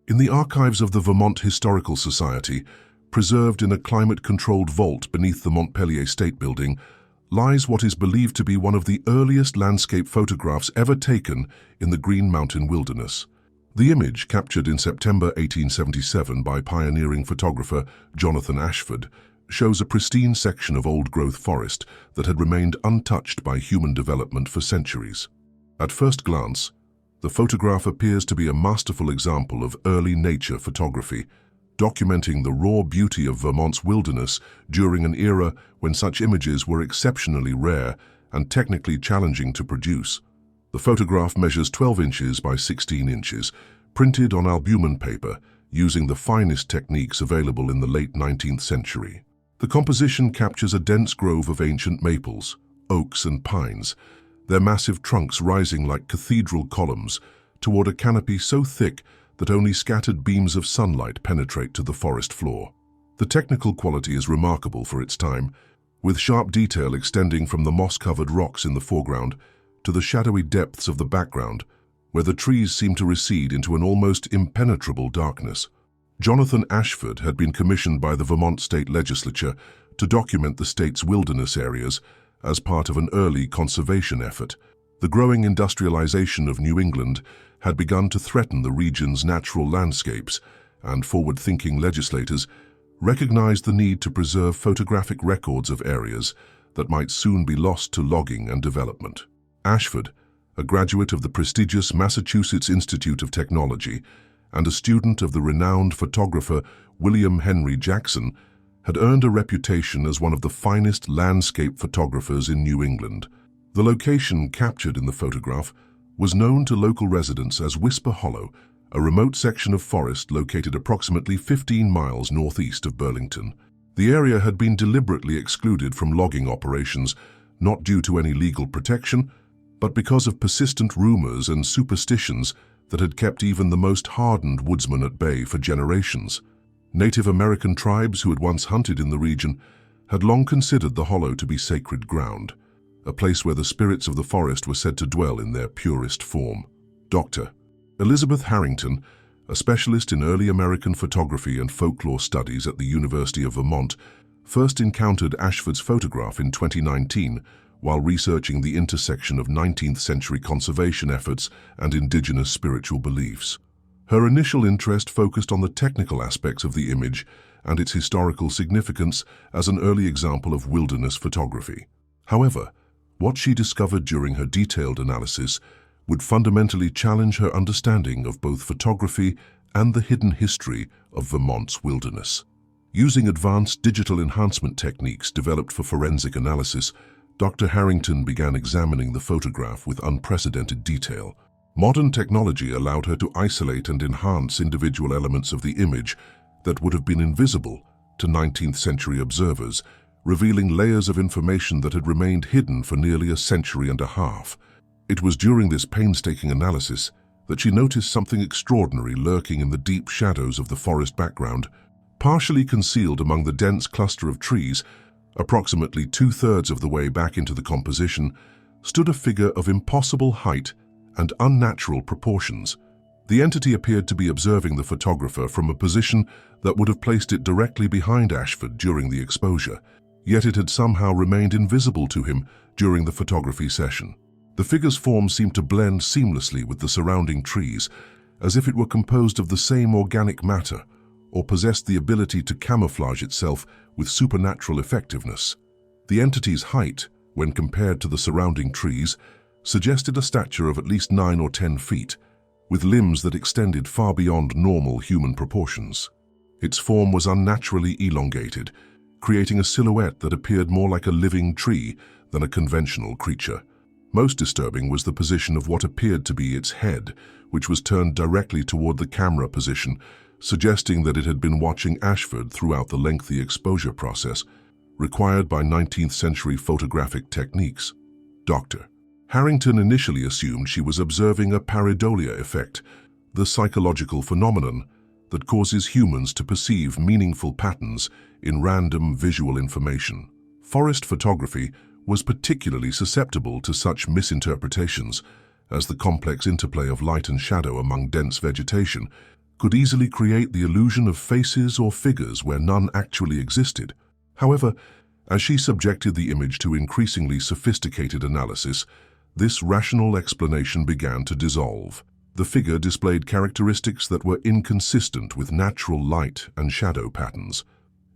In the archives of the Vermont Historical Society, preserved in a climate-controlled vault beneath the Montpelier State Building, lies what is believed to be one of the earliest landscape photographs ever taken in the Green Mountain Wilderness. The image, captured in September 1877 by pioneering photographer Jonathan Ashford, shows a pristine section of old-growth forest that had remained untouched by human development for centuries. At first glance, the photograph appears to be a masterful example of early nature photography, documenting the raw beauty of Vermont's wilderness during an era when such images were exceptionally rare and technically challenging to produce. The photograph measures 12 inches by 16 inches, printed on albumen paper using the finest techniques available in the late 19th century. The composition captures a dense grove of ancient maples, oaks and pines, their massive trunks rising like cathedral columns toward a canopy so thick that only scattered beams of sunlight penetrate to the forest floor. The technical quality is remarkable for its time, with sharp detail extending from the moss-covered rocks in the foreground to the shadowy depths of the background, where the trees seem to recede into an almost impenetrable darkness. Jonathan Ashford had been commissioned by the Vermont State Legislature to document the state's wilderness areas as part of an early conservation effort. The growing industrialization of New England had begun to threaten the region's natural landscapes, and forward-thinking legislators recognized the need to preserve photographic records of areas that might soon be lost to logging and development. Ashford, a graduate of the prestigious Massachusetts Institute of Technology and a student of the renowned photographer William Henry Jackson, had earned a reputation as one of the finest landscape photographers in New England. The location captured in the photograph was known to local residents as Whisper Hollow, a remote section of forest located approximately 15 miles northeast of Burlington. The area had been deliberately excluded from logging operations, not due to any legal protection, but because of persistent rumors and superstitions that had kept even the most hardened woodsman at bay for generations. Native American tribes who had once hunted in the region had long considered the hollow to be sacred ground, a place where the spirits of the forest were said to dwell in their purest form. Dr. Elizabeth Harrington, a specialist in early American photography and folklore studies at the University of Vermont, first encountered Ashford's photograph in 2019 while researching the intersection of 19th century conservation efforts and indigenous spiritual beliefs. Her initial interest focused on the technical aspects of the image and its historical significance as an early example of wilderness photography. However, what she discovered during her detailed analysis would fundamentally challenge her understanding of both photography and the hidden history of Vermont's wilderness. Using advanced digital enhancement techniques developed for forensic analysis, Dr. Harrington began examining the photograph with unprecedented detail. Modern technology allowed her to isolate and enhance individual elements of the image that would have been invisible to 19th century observers, revealing layers of information that had remained hidden for nearly a century and a half. It was during this painstaking analysis that she noticed something extraordinary lurking in the deep shadows of the forest background. Partially concealed among the dense cluster of trees, approximately 2/3 of the way back into the composition, stood a figure of impossible height and unnatural proportions. The entity appeared to be observing the photographer from a position that would have placed it directly behind Ashford during the exposure, yet it had somehow remained invisible to him during the photography session. The figure's form seemed to blend seamlessly with the surrounding trees, as if it were composed of the same organic matter, or possessed the ability to camouflage itself with supernatural effectiveness. The entity's height, when compared to the surrounding trees, suggested a stature of at least 9 or 10 feet, with limbs that extended far beyond normal human proportions. Its form was unnaturally elongated, creating a silhouette that appeared more like a living tree than a conventional creature. Most disturbing was the position of what appeared to be its head, which was turned directly toward the camera position, suggesting that it had been watching Ashford throughout the lengthy exposure process required by 19th century photographic techniques. Dr. Harrington initially assumed she was observing a pareidolia effect, the psychological phenomenon that causes humans to perceive meaningful patterns in random visual information. Forest photography was particularly susceptible to such misinterpretations, as the complex interplay of light and shadow among dense vegetation could easily create the illusion of faces or figures where none actually existed. However, as she subjected the image to increasingly sophisticated analysis, this rational explanation began to dissolve. The figure displayed characteristics that were inconsistent with natural light and shadow patterns.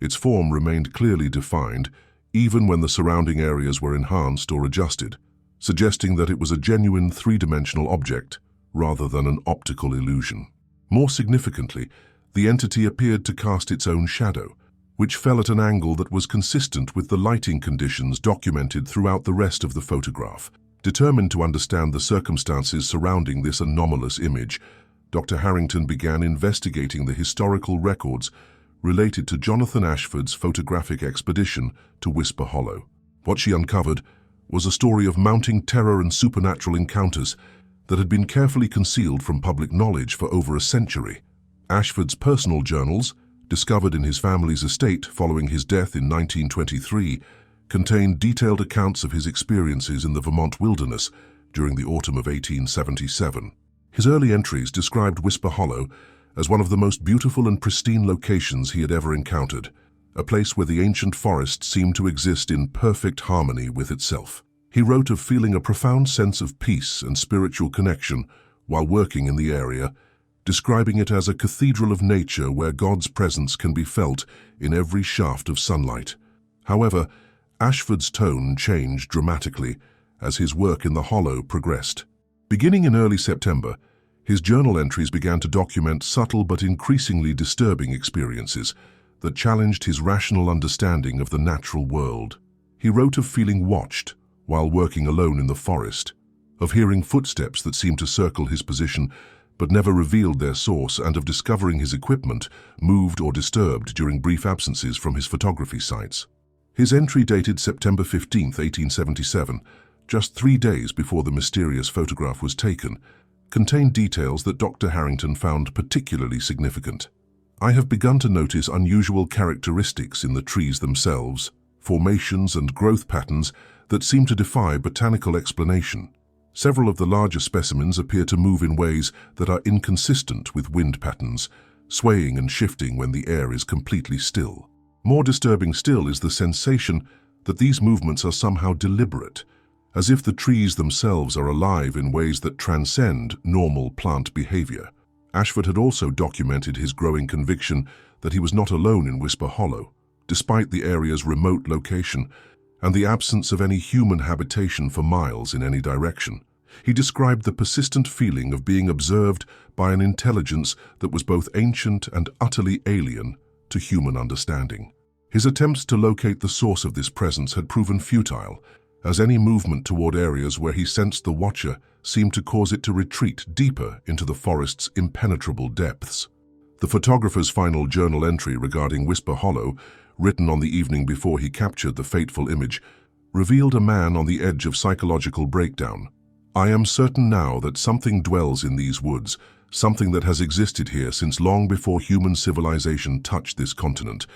Its form remained clearly defined, even when the surrounding areas were enhanced or adjusted, suggesting that it was a genuine three-dimensional object rather than an optical illusion. More significantly, the entity appeared to cast its own shadow, which fell at an angle that was consistent with the lighting conditions documented throughout the rest of the photograph. Determined to understand the circumstances surrounding this anomalous image, Dr. Harrington began investigating the historical records related to Jonathan Ashford's photographic expedition to Whisper Hollow. What she uncovered was a story of mounting terror and supernatural encounters that had been carefully concealed from public knowledge for over a century. Ashford's personal journals, discovered in his family's estate following his death in 1923, contained detailed accounts of his experiences in the Vermont wilderness during the autumn of 1877. His early entries described Whisper Hollow as one of the most beautiful and pristine locations he had ever encountered, a place where the ancient forest seemed to exist in perfect harmony with itself. He wrote of feeling a profound sense of peace and spiritual connection while working in the area, describing it as a cathedral of nature where God's presence can be felt in every shaft of sunlight. However, Ashford's tone changed dramatically as his work in the hollow progressed. Beginning in early September, his journal entries began to document subtle but increasingly disturbing experiences that challenged his rational understanding of the natural world. He wrote of feeling watched while working alone in the forest, of hearing footsteps that seemed to circle his position but never revealed their source, and of discovering his equipment moved or disturbed during brief absences from his photography sites. His entry dated September 15, 1877, just 3 days before the mysterious photograph was taken, contained details that Dr. Harrington found particularly significant. I have begun to notice unusual characteristics in the trees themselves, formations and growth patterns that seem to defy botanical explanation. Several of the larger specimens appear to move in ways that are inconsistent with wind patterns, swaying and shifting when the air is completely still. More disturbing still is the sensation that these movements are somehow deliberate, as if the trees themselves are alive in ways that transcend normal plant behavior. Ashford had also documented his growing conviction that he was not alone in Whisper Hollow, despite the area's remote location and the absence of any human habitation for miles in any direction. He described the persistent feeling of being observed by an intelligence that was both ancient and utterly alien to human understanding. His attempts to locate the source of this presence had proven futile, as any movement toward areas where he sensed the watcher seemed to cause it to retreat deeper into the forest's impenetrable depths. The photographer's final journal entry regarding Whisper Hollow, written on the evening before he captured the fateful image, revealed a man on the edge of psychological breakdown. "I am certain now that something dwells in these woods, something that has existed here since long before human civilization touched this continent.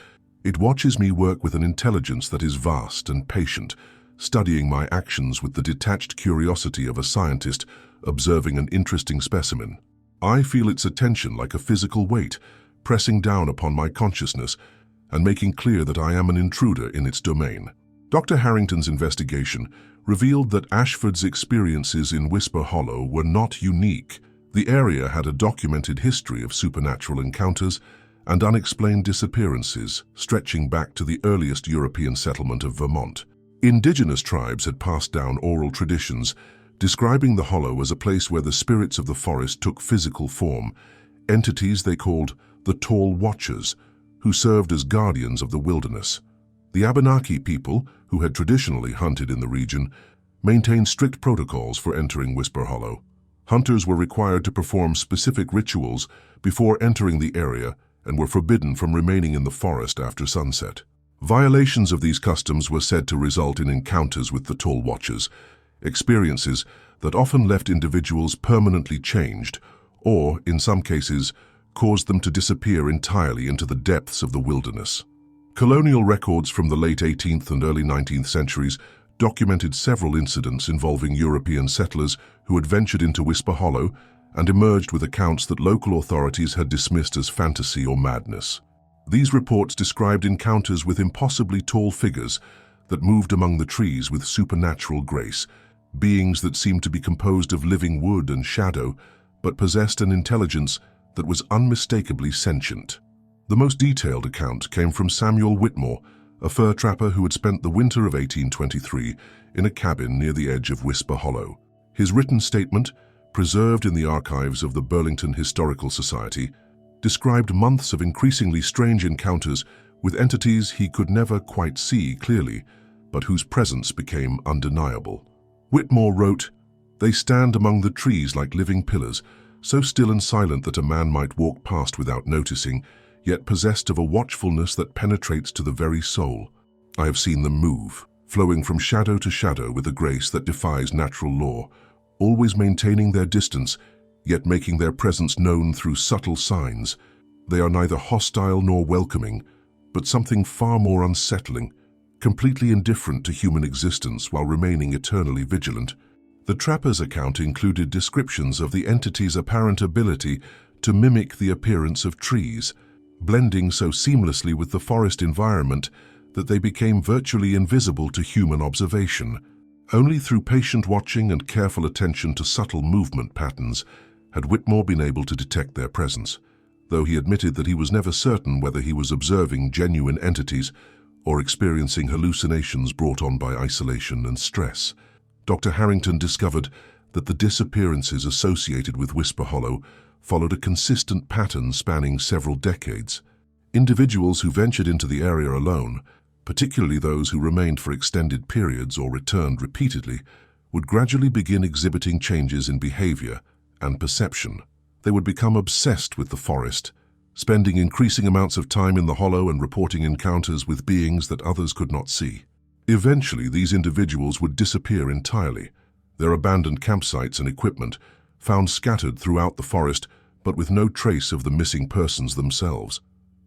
It watches me work with an intelligence that is vast and patient, studying my actions with the detached curiosity of a scientist observing an interesting specimen. I feel its attention like a physical weight, pressing down upon my consciousness and making clear that I am an intruder in its domain." Dr. Harrington's investigation revealed that Ashford's experiences in Whisper Hollow were not unique. The area had a documented history of supernatural encounters and unexplained disappearances stretching back to the earliest European settlement of Vermont. Indigenous tribes had passed down oral traditions, describing the hollow as a place where the spirits of the forest took physical form, entities they called the Tall Watchers, who served as guardians of the wilderness. The Abenaki people, who had traditionally hunted in the region, maintained strict protocols for entering Whisper Hollow. Hunters were required to perform specific rituals before entering the area and were forbidden from remaining in the forest after sunset. Violations of these customs were said to result in encounters with the Tall Watchers, experiences that often left individuals permanently changed or, in some cases, caused them to disappear entirely into the depths of the wilderness. Colonial records from the late 18th and early 19th centuries documented several incidents involving European settlers who had ventured into Whisper Hollow and emerged with accounts that local authorities had dismissed as fantasy or madness. These reports described encounters with impossibly tall figures that moved among the trees with supernatural grace, beings that seemed to be composed of living wood and shadow, but possessed an intelligence that was unmistakably sentient. The most detailed account came from Samuel Whitmore, a fur trapper who had spent the winter of 1823 in a cabin near the edge of Whisper Hollow. His written statement, preserved in the archives of the Burlington Historical Society, described months of increasingly strange encounters with entities he could never quite see clearly, but whose presence became undeniable. Whitmore wrote, "They stand among the trees like living pillars, so still and silent that a man might walk past without noticing, yet possessed of a watchfulness that penetrates to the very soul. I have seen them move, flowing from shadow to shadow with a grace that defies natural law, always maintaining their distance, yet making their presence known through subtle signs. They are neither hostile nor welcoming, but something far more unsettling, completely indifferent to human existence while remaining eternally vigilant." The trapper's account included descriptions of the entity's apparent ability to mimic the appearance of trees, blending so seamlessly with the forest environment that they became virtually invisible to human observation. Only through patient watching and careful attention to subtle movement patterns had Whitmore been able to detect their presence, though he admitted that he was never certain whether he was observing genuine entities or experiencing hallucinations brought on by isolation and stress. Dr. Harrington discovered that the disappearances associated with Whisper Hollow followed a consistent pattern spanning several decades. Individuals who ventured into the area alone, particularly those who remained for extended periods or returned repeatedly, would gradually begin exhibiting changes in behavior and perception. They would become obsessed with the forest, spending increasing amounts of time in the hollow and reporting encounters with beings that others could not see. Eventually, these individuals would disappear entirely, their abandoned campsites and equipment found scattered throughout the forest, but with no trace of the missing persons themselves.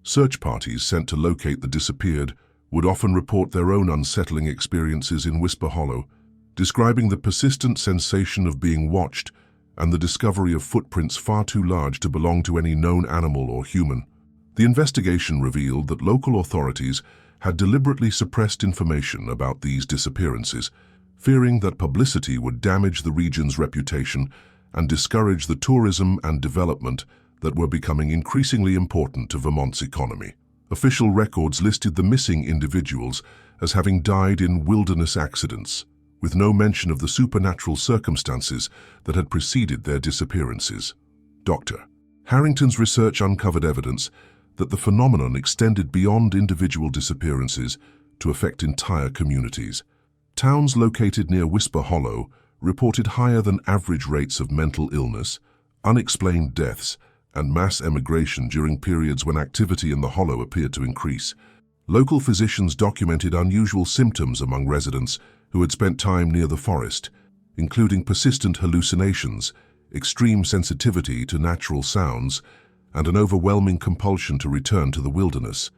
Search parties sent to locate the disappeared would often report their own unsettling experiences in Whisper Hollow, describing the persistent sensation of being watched and the discovery of footprints far too large to belong to any known animal or human. The investigation revealed that local authorities had deliberately suppressed information about these disappearances, fearing that publicity would damage the region's reputation and discourage the tourism and development that were becoming increasingly important to Vermont's economy. Official records listed the missing individuals as having died in wilderness accidents, with no mention of the supernatural circumstances that had preceded their disappearances. Dr. Harrington's research uncovered evidence that the phenomenon extended beyond individual disappearances to affect entire communities. Towns located near Whisper Hollow reported higher than average rates of mental illness, unexplained deaths, and mass emigration during periods when activity in the hollow appeared to increase. Local physicians documented unusual symptoms among residents who had spent time near the forest, including persistent hallucinations, extreme sensitivity to natural sounds, and an overwhelming compulsion to return to the wilderness.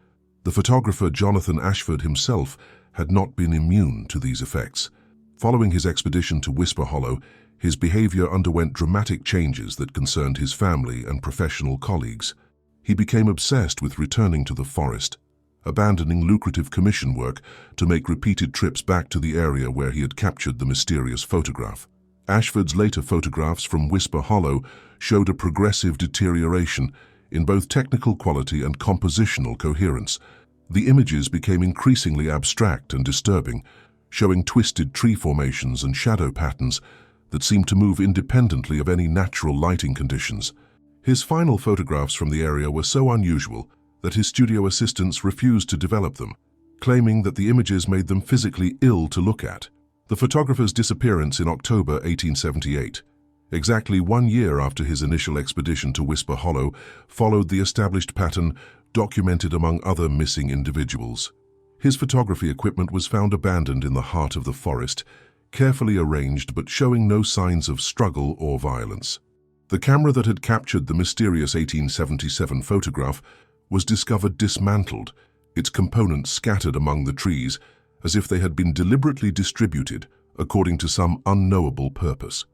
The photographer Jonathan Ashford himself had not been immune to these effects. Following his expedition to Whisper Hollow, his behavior underwent dramatic changes that concerned his family and professional colleagues. He became obsessed with returning to the forest, abandoning lucrative commission work to make repeated trips back to the area where he had captured the mysterious photograph. Ashford's later photographs from Whisper Hollow showed a progressive deterioration in both technical quality and compositional coherence. The images became increasingly abstract and disturbing, showing twisted tree formations and shadow patterns that seemed to move independently of any natural lighting conditions. His final photographs from the area were so unusual that his studio assistants refused to develop them, claiming that the images made them physically ill to look at. The photographer's disappearance in October 1878, exactly 1 year after his initial expedition to Whisper Hollow, followed the established pattern documented among other missing individuals. His photography equipment was found abandoned in the heart of the forest, carefully arranged but showing no signs of struggle or violence. The camera that had captured the mysterious 1877 photograph was discovered dismantled, its components scattered among the trees as if they had been deliberately distributed according to some unknowable purpose.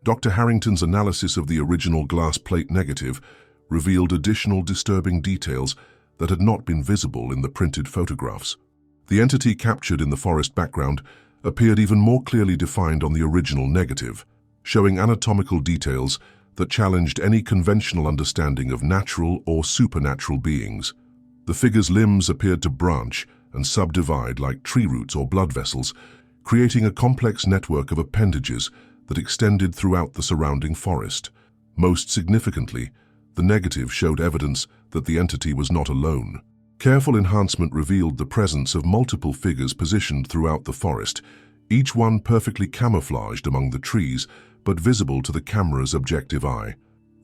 Dr. Harrington's analysis of the original glass plate negative revealed additional disturbing details that had not been visible in the printed photographs. The entity captured in the forest background appeared even more clearly defined on the original negative, showing anatomical details that challenged any conventional understanding of natural or supernatural beings. The figure's limbs appeared to branch and subdivide like tree roots or blood vessels, creating a complex network of appendages that extended throughout the surrounding forest. Most significantly, the negative showed evidence that the entity was not alone. Careful enhancement revealed the presence of multiple figures positioned throughout the forest, each one perfectly camouflaged among the trees, but visible to the camera's objective eye.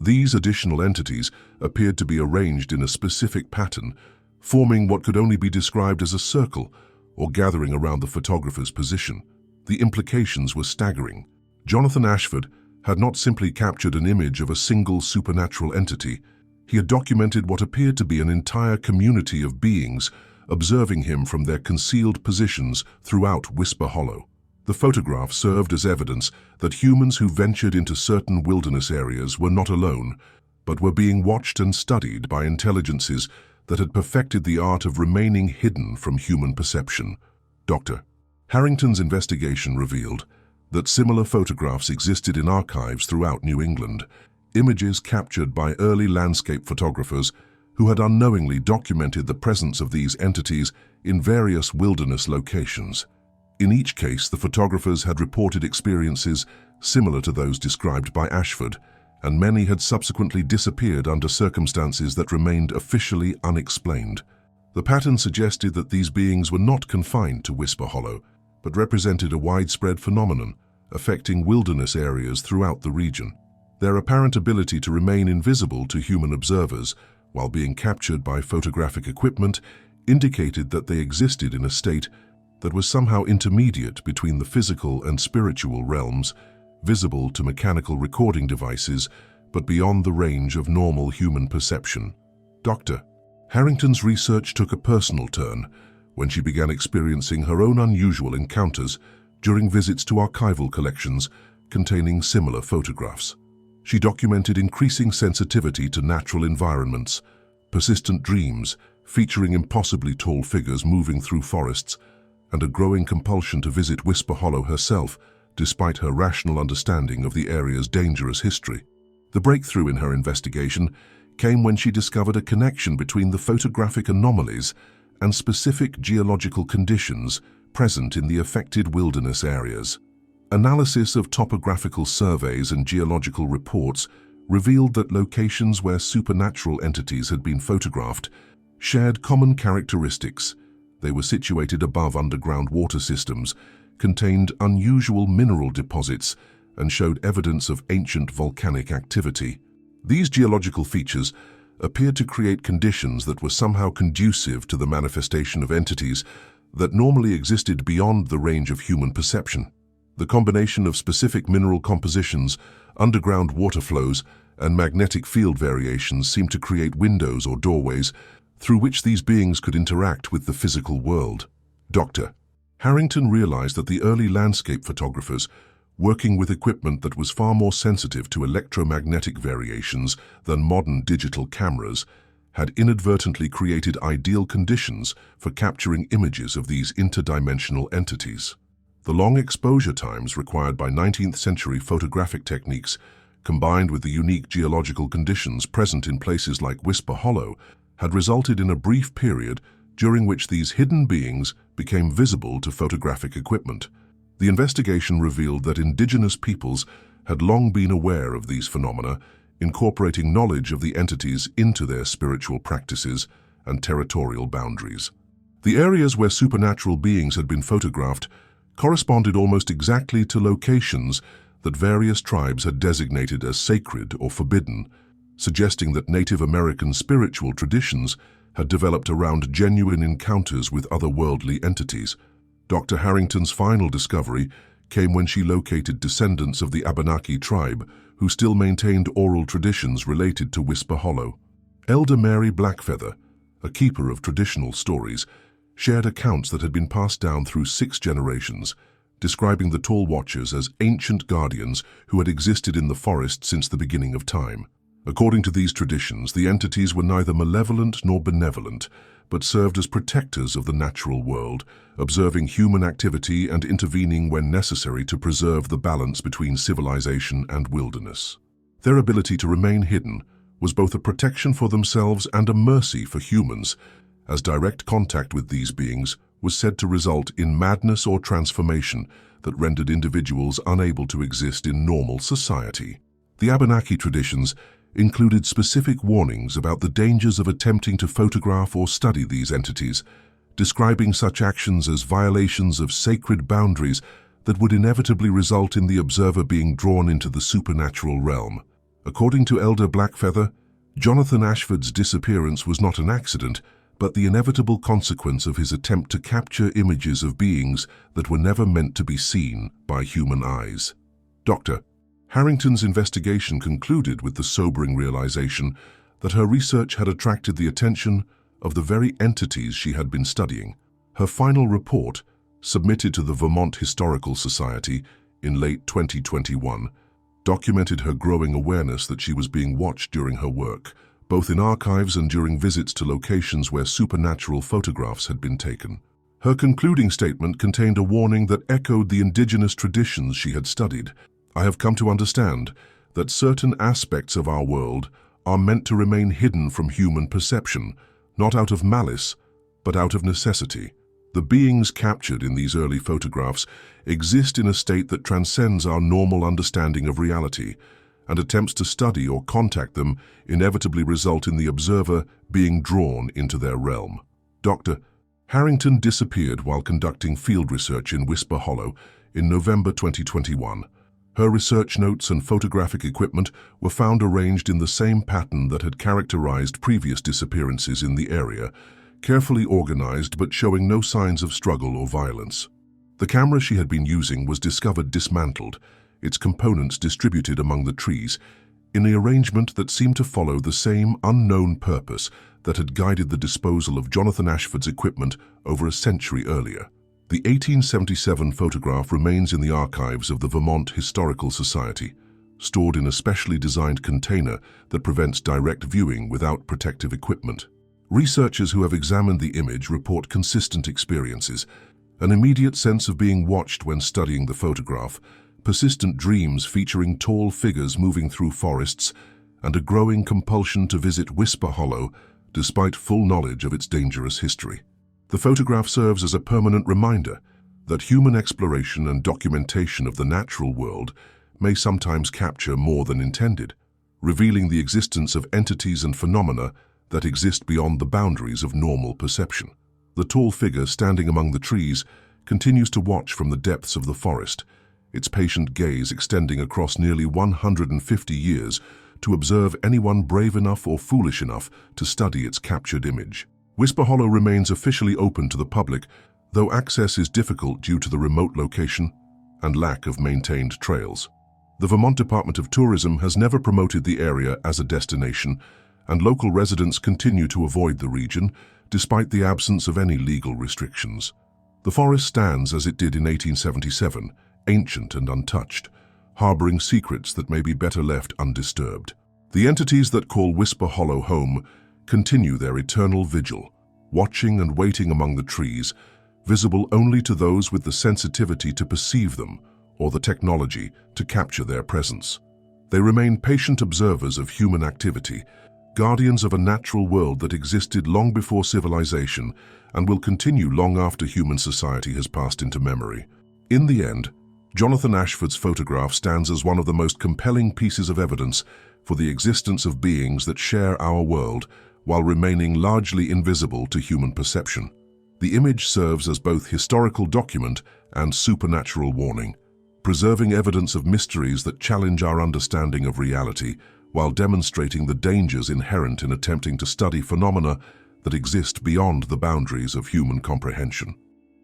These additional entities appeared to be arranged in a specific pattern, forming what could only be described as a circle or gathering around the photographer's position. The implications were staggering. Jonathan Ashford had not simply captured an image of a single supernatural entity. He had documented what appeared to be an entire community of beings observing him from their concealed positions throughout Whisper Hollow. The photograph served as evidence that humans who ventured into certain wilderness areas were not alone, but were being watched and studied by intelligences that had perfected the art of remaining hidden from human perception. Dr. Harrington's investigation revealed that similar photographs existed in archives throughout New England, images captured by early landscape photographers who had unknowingly documented the presence of these entities in various wilderness locations. In each case, the photographers had reported experiences similar to those described by Ashford, and many had subsequently disappeared under circumstances that remained officially unexplained. The pattern suggested that these beings were not confined to Whisper Hollow, but represented a widespread phenomenon affecting wilderness areas throughout the region. Their apparent ability to remain invisible to human observers while being captured by photographic equipment indicated that they existed in a state that was somehow intermediate between the physical and spiritual realms, visible to mechanical recording devices, but beyond the range of normal human perception. Dr. Harrington's research took a personal turn when she began experiencing her own unusual encounters during visits to archival collections containing similar photographs. She documented increasing sensitivity to natural environments, persistent dreams featuring impossibly tall figures moving through forests, and a growing compulsion to visit Whisper Hollow herself, despite her rational understanding of the area's dangerous history. The breakthrough in her investigation came when she discovered a connection between the photographic anomalies and specific geological conditions present in the affected wilderness areas. Analysis of topographical surveys and geological reports revealed that locations where supernatural entities had been photographed shared common characteristics. They were situated above underground water systems, contained unusual mineral deposits, and showed evidence of ancient volcanic activity. These geological features appeared to create conditions that were somehow conducive to the manifestation of entities that normally existed beyond the range of human perception. The combination of specific mineral compositions, underground water flows, and magnetic field variations seemed to create windows or doorways through which these beings could interact with the physical world. Dr. Harrington realized that the early landscape photographers, working with equipment that was far more sensitive to electromagnetic variations than modern digital cameras, had inadvertently created ideal conditions for capturing images of these interdimensional entities. The long exposure times required by 19th century photographic techniques, combined with the unique geological conditions present in places like Whisper Hollow, had resulted in a brief period during which these hidden beings became visible to photographic equipment. The investigation revealed that indigenous peoples had long been aware of these phenomena, incorporating knowledge of the entities into their spiritual practices and territorial boundaries. The areas where supernatural beings had been photographed corresponded almost exactly to locations that various tribes had designated as sacred or forbidden, suggesting that Native American spiritual traditions had developed around genuine encounters with otherworldly entities. Dr. Harrington's final discovery came when she located descendants of the Abenaki tribe who still maintained oral traditions related to Whisper Hollow. Elder Mary Blackfeather, a keeper of traditional stories, shared accounts that had been passed down through 6 generations, describing the Tall Watchers as ancient guardians who had existed in the forest since the beginning of time. According to these traditions, the entities were neither malevolent nor benevolent, but served as protectors of the natural world, observing human activity and intervening when necessary to preserve the balance between civilization and wilderness. Their ability to remain hidden was both a protection for themselves and a mercy for humans, as direct contact with these beings was said to result in madness or transformation that rendered individuals unable to exist in normal society. The Abenaki traditions included specific warnings about the dangers of attempting to photograph or study these entities, describing such actions as violations of sacred boundaries that would inevitably result in the observer being drawn into the supernatural realm. According to Elder Blackfeather, Jonathan Ashford's disappearance was not an accident, but the inevitable consequence of his attempt to capture images of beings that were never meant to be seen by human eyes. Dr. Harrington's investigation concluded with the sobering realization that her research had attracted the attention of the very entities she had been studying. Her final report, submitted to the Vermont Historical Society in late 2021, documented her growing awareness that she was being watched during her work, both in archives and during visits to locations where supernatural photographs had been taken. Her concluding statement contained a warning that echoed the indigenous traditions she had studied. I have come to understand that certain aspects of our world are meant to remain hidden from human perception, not out of malice, but out of necessity. The beings captured in these early photographs exist in a state that transcends our normal understanding of reality, and attempts to study or contact them inevitably result in the observer being drawn into their realm. Dr. Harrington disappeared while conducting field research in Whisper Hollow in November 2021. Her research notes and photographic equipment were found arranged in the same pattern that had characterized previous disappearances in the area, carefully organized but showing no signs of struggle or violence. The camera she had been using was discovered dismantled, its components distributed among the trees, in an arrangement that seemed to follow the same unknown purpose that had guided the disposal of Jonathan Ashford's equipment over a century earlier. The 1877 photograph remains in the archives of the Vermont Historical Society, stored in a specially designed container that prevents direct viewing without protective equipment. Researchers who have examined the image report consistent experiences: an immediate sense of being watched when studying the photograph, persistent dreams featuring tall figures moving through forests, and a growing compulsion to visit Whisper Hollow despite full knowledge of its dangerous history. The photograph serves as a permanent reminder that human exploration and documentation of the natural world may sometimes capture more than intended, revealing the existence of entities and phenomena that exist beyond the boundaries of normal perception. The tall figure standing among the trees continues to watch from the depths of the forest, its patient gaze extending across nearly 150 years to observe anyone brave enough or foolish enough to study its captured image. Whisper Hollow remains officially open to the public, though access is difficult due to the remote location and lack of maintained trails. The Vermont Department of Tourism has never promoted the area as a destination, and local residents continue to avoid the region despite the absence of any legal restrictions. The forest stands as it did in 1877, ancient and untouched, harboring secrets that may be better left undisturbed. The entities that call Whisper Hollow home continue their eternal vigil, watching and waiting among the trees, visible only to those with the sensitivity to perceive them or the technology to capture their presence. They remain patient observers of human activity, guardians of a natural world that existed long before civilization and will continue long after human society has passed into memory. In the end, Jonathan Ashford's photograph stands as one of the most compelling pieces of evidence for the existence of beings that share our world while remaining largely invisible to human perception. The image serves as both historical document and supernatural warning, preserving evidence of mysteries that challenge our understanding of reality while demonstrating the dangers inherent in attempting to study phenomena that exist beyond the boundaries of human comprehension.